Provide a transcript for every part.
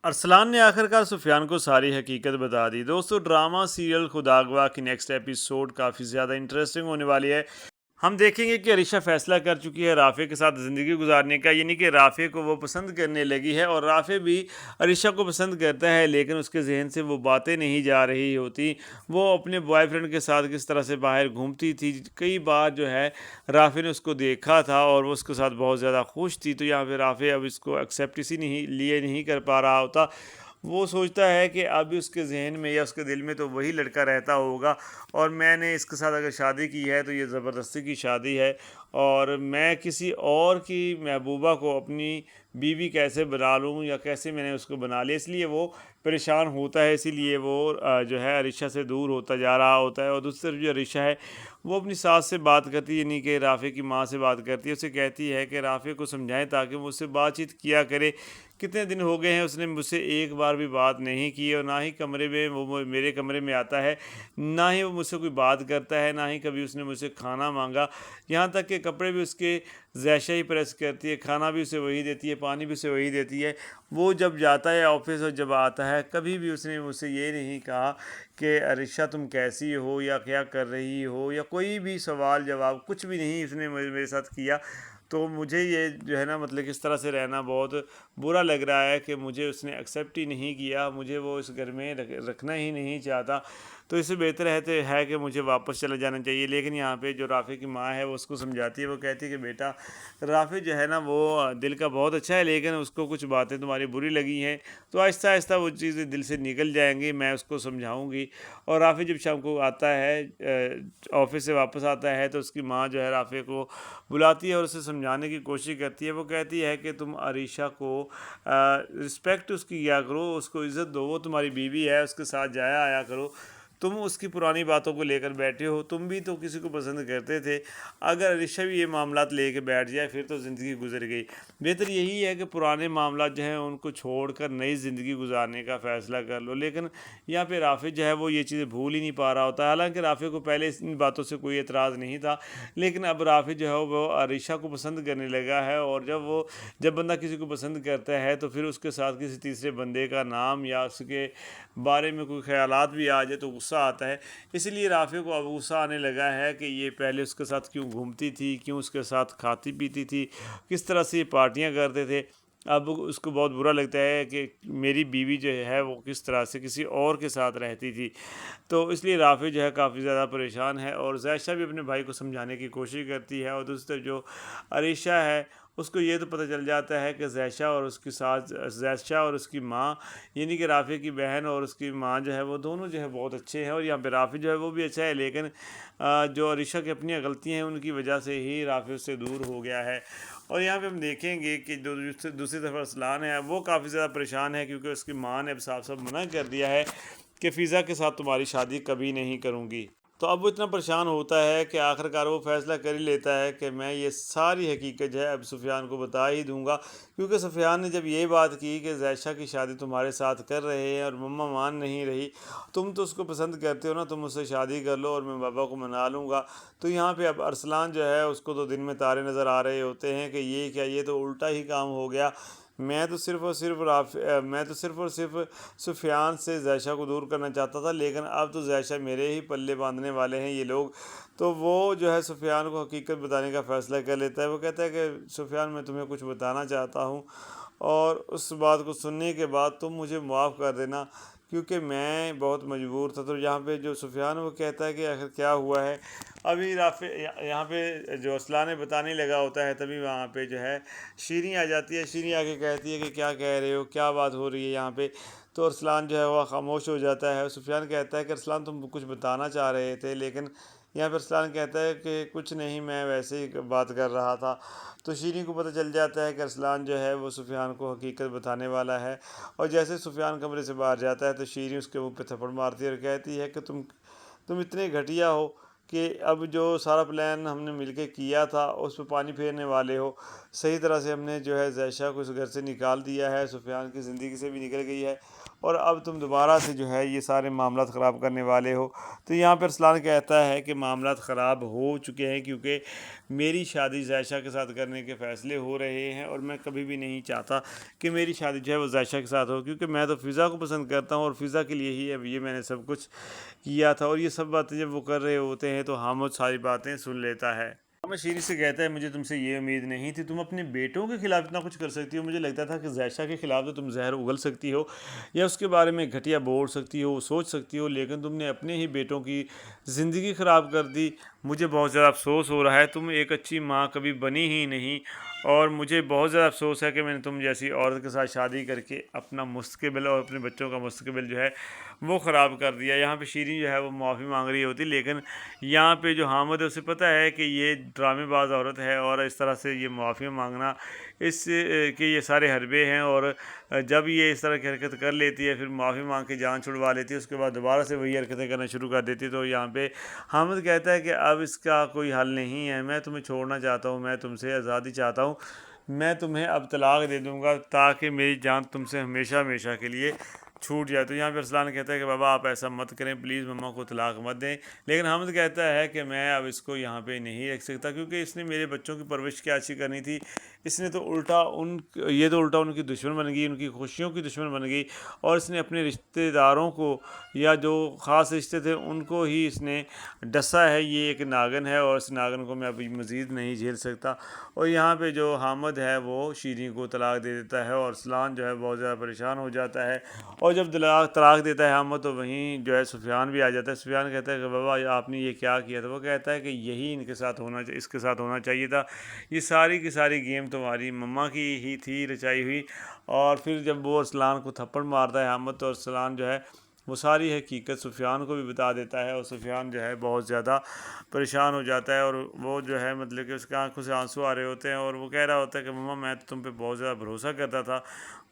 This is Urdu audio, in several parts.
ارسلان نے آخرکار سفیان کو ساری حقیقت بتا دی۔ دوستو ڈرامہ سیریل خوداگواہ کی نیکسٹ ایپیسوڈ کافی زیادہ انٹرسٹنگ ہونے والی ہے۔ ہم دیکھیں گے کہ عریشہ فیصلہ کر چکی ہے رافع کے ساتھ زندگی گزارنے کا، یعنی کہ رافع کو وہ پسند کرنے لگی ہے اور رافع بھی عریشہ کو پسند کرتا ہے، لیکن اس کے ذہن سے وہ باتیں نہیں جا رہی ہوتی۔ وہ اپنے بوائے فرینڈ کے ساتھ کس طرح سے باہر گھومتی تھی، کئی بار جو ہے رافع نے اس کو دیکھا تھا اور وہ اس کے ساتھ بہت زیادہ خوش تھی، تو یہاں پہ رافع اب اس کو ایکسیپٹ اسی لیے نہیں کر پا رہا ہوتا۔ وہ سوچتا ہے کہ اب اس کے ذہن میں یا اس کے دل میں تو وہی لڑکا رہتا ہوگا، اور میں نے اس کے ساتھ اگر شادی کی ہے تو یہ زبردستی کی شادی ہے، اور میں کسی اور کی محبوبہ کو اپنی بیوی کیسے بنا لوں یا کیسے میں نے اس کو بنا لیا۔ اس لیے وہ پریشان ہوتا ہے، اسی لیے وہ جو ہے عریشہ سے دور ہوتا جا رہا ہوتا ہے۔ اور دوسری طرف جو عریشہ ہے وہ اپنی ساس سے بات کرتی ہے، یعنی کہ رافع کی ماں سے بات کرتی ہے، اسے کہتی ہے کہ رافع کو سمجھائیں تاکہ مجھ سے بات چیت کیا کرے۔ کتنے دن ہو گئے ہیں اس نے مجھ سے ایک بار بھی بات نہیں کی، اور نہ ہی کمرے میں وہ میرے کمرے میں آتا ہے، نہ ہی وہ مجھ سے کوئی بات کرتا ہے، نہ ہی کبھی اس نے مجھ سے کھانا مانگا۔ یہاں تک کہ کپڑے بھی اس کے ذائشہ ہی پریس کرتی ہے، کھانا بھی اسے وہی دیتی ہے، پانی بھی اسے وہی دیتی ہے۔ وہ جب جاتا ہے آفس اور جب آتا ہے، کبھی بھی اس نے مجھ سے یہ نہیں کہا کہ عریشہ تم کیسی ہو یا کیا کر رہی ہو، یا کوئی بھی سوال جواب کچھ بھی نہیں اس نے میرے ساتھ کیا۔ تو مجھے یہ جو ہے نا مطلب اس طرح سے رہنا بہت برا لگ رہا ہے کہ مجھے اس نے ایکسیپٹ ہی نہیں کیا، مجھے وہ اس گھر میں رکھنا ہی نہیں چاہتا۔ تو اس سے بہتر ہے کہ مجھے واپس چلا جانا چاہیے۔ لیکن یہاں پہ جو رافع کی ماں ہے وہ اس کو سمجھاتی ہے، وہ کہتی ہے کہ بیٹا رافع جو ہے نا وہ دل کا بہت اچھا ہے، لیکن اس کو کچھ باتیں تمہاری بری لگی ہیں، تو آہستہ آہستہ وہ چیزیں دل سے نکل جائیں گی، میں اس کو سمجھاؤں گی۔ اور رافع جب شام کو آتا ہے آفس سے واپس آتا ہے تو اس کی ماں جو ہے رافع کو بلاتی ہے اور اسے سمجھانے کی کوشش کرتی ہے۔ وہ کہتی ہے کہ تم عریشہ کو رسپیکٹ اس کی کیا کرو، اس کو عزت دو، وہ تمہاری بیوی ہے، اس کے ساتھ جایا آیا کرو۔ تم اس کی پرانی باتوں کو لے کر بیٹھے ہو، تم بھی تو کسی کو پسند کرتے تھے، اگر عریشہ بھی یہ معاملات لے کے بیٹھ جائے پھر تو زندگی گزر گئی۔ بہتر یہی ہے کہ پرانے معاملات جو ہیں ان کو چھوڑ کر نئی زندگی گزارنے کا فیصلہ کر لو۔ لیکن یہاں پہ رافع جو ہے وہ یہ چیزیں بھول ہی نہیں پا رہا ہوتا ہے، حالانکہ رافع کو پہلے ان باتوں سے کوئی اعتراض نہیں تھا، لیکن اب رافع جو ہے وہ عریشہ کو پسند کرنے لگا ہے، اور جب بندہ کسی کو پسند کرتا ہے تو پھر اس کے ساتھ کسی تیسرے بندے کا نام یا اس کے بارے میں کوئی خیالات بھی آ جائے تو غصہ آتا ہے۔ اسی لیے رافع کو اب غصہ آنے لگا ہے کہ یہ پہلے اس کے ساتھ کیوں گھومتی تھی، کیوں اس کے ساتھ کھاتی پیتی تھی، کس طرح سے یہ پارٹیاں کرتے تھے۔ اب اس کو بہت برا لگتا ہے کہ میری بیوی جو ہے وہ کس طرح سے کسی اور کے ساتھ رہتی تھی۔ تو اس لیے رافع جو ہے کافی زیادہ پریشان ہے، اور ذائشہ بھی اپنے بھائی کو سمجھانے کی کوشش کرتی ہے، اور دوسری طرف جو عریشہ ہے اس کو یہ تو پتہ چل جاتا ہے کہ ذائشہ اور اس کی ساتھ ذائشہ اور اس کی ماں یعنی کہ رافع کی بہن اور اس کی ماں جو ہے وہ دونوں جو ہے بہت اچھے ہیں، اور یہاں پہ رافع جو ہے وہ بھی اچھا ہے، لیکن جو عریشہ کی اپنی غلطیاں ہیں ان کی وجہ سے ہی رافع اس سے دور ہو گیا ہے۔ اور یہاں پہ ہم دیکھیں گے کہ جو دوسری طرف ارسلان ہے وہ کافی زیادہ پریشان ہے، کیونکہ اس کی ماں نے اب صاف صاف منع کر دیا ہے کہ فضا کے ساتھ تمہاری شادی کبھی نہیں کروں گی۔ تو اب وہ اتنا پریشان ہوتا ہے کہ آخرکار وہ فیصلہ کر ہی لیتا ہے کہ میں یہ ساری حقیقت جو ہے اب سفیان کو بتا ہی دوں گا، کیونکہ سفیان نے جب یہ بات کی کہ ذائشہ کی شادی تمہارے ساتھ کر رہے ہیں اور مما مان نہیں رہی، تم تو اس کو پسند کرتے ہو نا، تم اس سے شادی کر لو اور میں بابا کو منا لوں گا۔ تو یہاں پہ اب ارسلان جو ہے اس کو تو دن میں تارے نظر آ رہے ہوتے ہیں کہ یہ کیا، یہ تو الٹا ہی کام ہو گیا۔ میں تو صرف اور صرف سفیان سے ذائشہ کو دور کرنا چاہتا تھا، لیکن اب تو ذائشہ میرے ہی پلے باندھنے والے ہیں یہ لوگ۔ تو وہ جو ہے سفیان کو حقیقت بتانے کا فیصلہ کر لیتا ہے۔ وہ کہتا ہے کہ سفیان میں تمہیں کچھ بتانا چاہتا ہوں، اور اس بات کو سننے کے بعد تم مجھے معاف کر دینا، کیونکہ میں بہت مجبور تھا۔ تو یہاں پہ جو سفیان وہ کہتا ہے کہ آخر کیا ہوا ہے۔ ابھی رافع یہاں پہ جو ارسلان بتانے لگا ہوتا ہے، تبھی وہاں پہ جو ہے شیریں آ جاتی ہے۔ شیریں آ کے کہتی ہے کہ کیا کہہ رہے ہو، کیا بات ہو رہی ہے یہاں پہ۔ تو ارسلان جو ہے وہ خاموش ہو جاتا ہے۔ سفیان کہتا ہے کہ ارسلان تم کچھ بتانا چاہ رہے تھے، لیکن یہاں پہ ارسلان کہتا ہے کہ کچھ نہیں، میں ویسے ہی بات کر رہا تھا۔ تو شیریں کو پتہ چل جاتا ہے کہ ارسلان جو ہے وہ سفیان کو حقیقت بتانے والا ہے، اور جیسے سفیان کمرے سے باہر جاتا ہے تو شیریں اس کے منہ پہ تھپڑ مارتی ہے اور کہتی ہے کہ تم اتنے گھٹیا ہو کہ اب جو سارا پلان ہم نے مل کے کیا تھا اس پہ پانی پھیرنے والے ہو. صحیح طرح سے ہم نے جو ہے زائشہ کو اس گھر سے نکال دیا ہے، سفیان کی زندگی سے بھی نکل گئی ہے، اور اب تم دوبارہ سے جو ہے یہ سارے معاملات خراب کرنے والے ہو. تو یہاں پر ارسلان کہتا ہے کہ معاملات خراب ہو چکے ہیں کیونکہ میری شادی زائشہ کے ساتھ کرنے کے فیصلے ہو رہے ہیں، اور میں کبھی بھی نہیں چاہتا کہ میری شادی جو ہے وہ زائشہ کے ساتھ ہو، کیونکہ میں تو فضا کو پسند کرتا ہوں، اور فضا کے لیے ہی اب یہ میں نے سب کچھ کیا تھا. اور یہ سب باتیں جب وہ کر رہے ہوتے ہیں تو حامد ساری باتیں سن لیتا ہے. حامد شیریں سے کہتا ہے مجھے تم سے یہ امید نہیں تھی، تم اپنے بیٹوں کے خلاف اتنا کچھ کر سکتی ہو. مجھے لگتا تھا کہ زائشہ کے خلاف تو تم زہر اگل سکتی ہو یا اس کے بارے میں گھٹیا بول سکتی ہو، سوچ سکتی ہو، لیکن تم نے اپنے ہی بیٹوں کی زندگی خراب کر دی. مجھے بہت زیادہ افسوس ہو رہا ہے، تم ایک اچھی ماں کبھی بنی ہی نہیں، اور مجھے بہت زیادہ افسوس ہے کہ میں نے تم جیسی عورت کے ساتھ شادی کر کے اپنا مستقبل اور اپنے بچوں کا مستقبل جو ہے وہ خراب کر دیا. یہاں پہ شیریں جو ہے وہ معافی مانگ رہی ہوتی، لیکن یہاں پہ جو حامد ہے اسے پتہ ہے کہ یہ ڈرامے باز عورت ہے، اور اس طرح سے یہ معافی مانگنا اس کہ یہ سارے حربے ہیں، اور جب یہ اس طرح کی حرکت کر لیتی ہے پھر معافی مانگ کے جان چھڑوا لیتی ہے، اس کے بعد دوبارہ سے وہی حرکتیں کرنا شروع کر دیتی ہے. تو یہاں پہ حامد کہتا ہے کہ اب اس کا کوئی حل نہیں ہے، میں تمہیں چھوڑنا چاہتا ہوں، میں تم سے آزادی چاہتا ہوں، میں تمہیں اب طلاق دے دوں گا تاکہ میری جان تم سے ہمیشہ ہمیشہ کے لیے چھوٹ جائے. تو یہاں پہ ارسلان کہتا ہے کہ بابا آپ ایسا مت کریں، پلیز مما کو طلاق مت دیں. لیکن حامد کہتا ہے کہ میں اب اس کو یہاں پہ نہیں رکھ سکتا، کیونکہ اس نے میرے بچوں کی پرورش کیا اچھی کرنی تھی، اس نے تو الٹا ان کی دشمن بن گئی، ان کی خوشیوں کی دشمن بن گئی، اور اس نے اپنے رشتہ داروں کو یا جو خاص رشتے تھے ان کو ہی اس نے ڈسا ہے. یہ ایک ناگن ہے، اور اس ناگن کو میں ابھی مزید نہیں جھیل سکتا. اور یہاں پہ جو حامد ہے وہ شیریں کو طلاق دے دیتا ہے، اور ارسلان جو ہے بہت زیادہ پریشان ہو جاتا ہے. اور جب طلاق دیتا ہے حامد تو وہیں جو ہے سفیان بھی آ جاتا ہے. سفیان کہتا ہے کہ بابا آپ نے یہ کیا کیا تھا؟ وہ کہتا ہے کہ یہی اس کے ساتھ ہونا چاہیے تھا، یہ ساری کی ساری گیم تمہاری مما کی ہی تھی رچائی ہوئی. اور پھر جب وہ ارسلان کو تھپڑ مارتا ہے حامد، تو ارسلان جو ہے وہ ساری حقیقت سفیان کو بھی بتا دیتا ہے، اور سفیان جو ہے بہت زیادہ پریشان ہو جاتا ہے، اور وہ جو ہے مطلب کہ اس کے آنکھوں سے آنسو آ رہے ہوتے ہیں، اور وہ کہہ رہا ہوتا ہے کہ مما میں تو تم پہ بہت زیادہ بھروسہ کرتا تھا،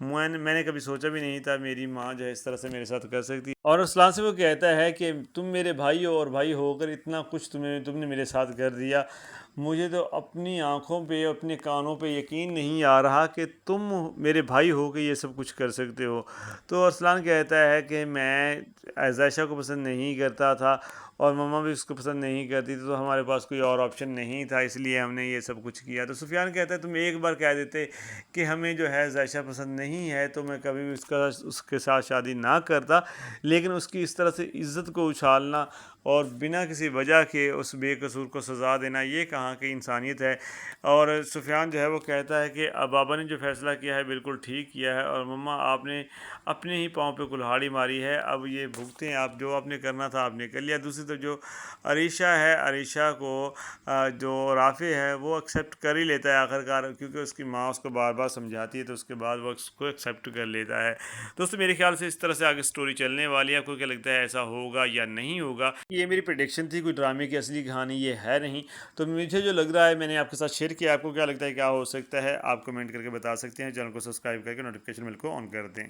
میں نے کبھی سوچا بھی نہیں تھا میری ماں جو ہے اس طرح سے میرے ساتھ کر سکتی. اور ارسلان سے وہ کہتا ہے کہ تم میرے بھائی ہو، اور بھائی ہو کر اتنا کچھ تم نے میرے ساتھ کر دیا، مجھے تو اپنی آنکھوں پہ اپنے کانوں پہ یقین نہیں آ رہا کہ تم میرے بھائی ہو کے یہ سب کچھ کر سکتے ہو. تو ارسلان کہتا ہے کہ میں عائشہ کو پسند نہیں کرتا تھا، اور مما بھی اس کو پسند نہیں کرتی تھی، تو ہمارے پاس کوئی اور آپشن نہیں تھا، اس لیے ہم نے یہ سب کچھ کیا. تو سفیان کہتا ہے تم ایک بار کہہ دیتے کہ ہمیں جو ہے عائشہ پسند نہیں ہے تو میں کبھی بھی اس کے ساتھ شادی نہ کرتا، لیکن اس کی اس طرح سے عزت کو اچھالنا اور بنا کسی وجہ کے اس بے قصور کو سزا دینا، یہ کہاں کی انسانیت ہے. اور سفیان جو ہے وہ کہتا ہے کہ اب بابا نے جو فیصلہ کیا ہے بالکل ٹھیک کیا ہے، اور مما آپ نے اپنے ہی پاؤں پہ کلہاڑی ماری ہے، اب یہ بھگتیں، آپ جو آپ نے کرنا تھا آپ نے کر لیا. دوسری طرف جو عریشہ ہے، عریشہ کو جو رافع ہے وہ ایکسیپٹ کر ہی لیتا ہے آخرکار، کیونکہ اس کی ماں اس کو بار بار سمجھاتی ہے، تو اس کے بعد وہ اس کو ایکسیپٹ کر لیتا ہے. دوستو میرے خیال سے اس طرح سے آگے سٹوری چلنے والی ہے. آپ کو کیا لگتا ہے ایسا ہوگا یا نہیں ہوگا؟ یہ میری پریڈکشن تھی، کوئی ڈرامے کی اصلی کہانی یہ ہے نہیں. تو مجھے جو لگ رہا ہے میں نے آپ کے ساتھ شیئر کیا. آپ کو کیا لگتا ہے کیا ہو سکتا ہے؟ آپ کمنٹ کر کے بتا سکتے ہیں. چینل کو سبسکرائب کر کے نوٹیفیکیشن بیل کو آن کر دیں.